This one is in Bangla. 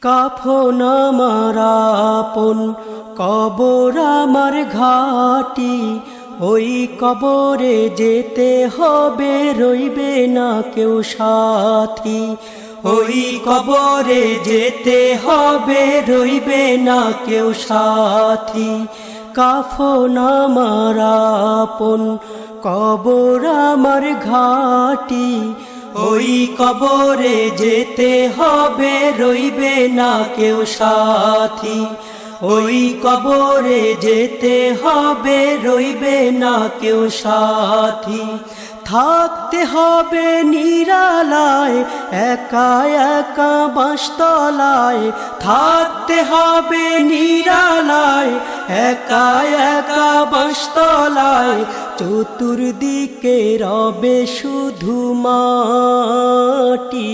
কাফন আমার আপন, কবর আমার ঘাটি, ওই কবরে যেতে হবে, রইবে না কেউ সাথী। ওই কবরে যেতে হবে, রইবে না কেউ সাথী। কাফন আমার আপন, কবর আমার ঘাটি, ওই কবরে যেতে হবে, রইবে না কেউ সাথী। ওই কবরে যেতে হবে, রইবে না কেউ সাথী। থাকতে হবে নিরালায়, একা একা বাঁশতলায়। থাকতে হবে নিরালায়, একা একা বাঁশতলায়। চতুর্দিকে রবে শুধু মাটি।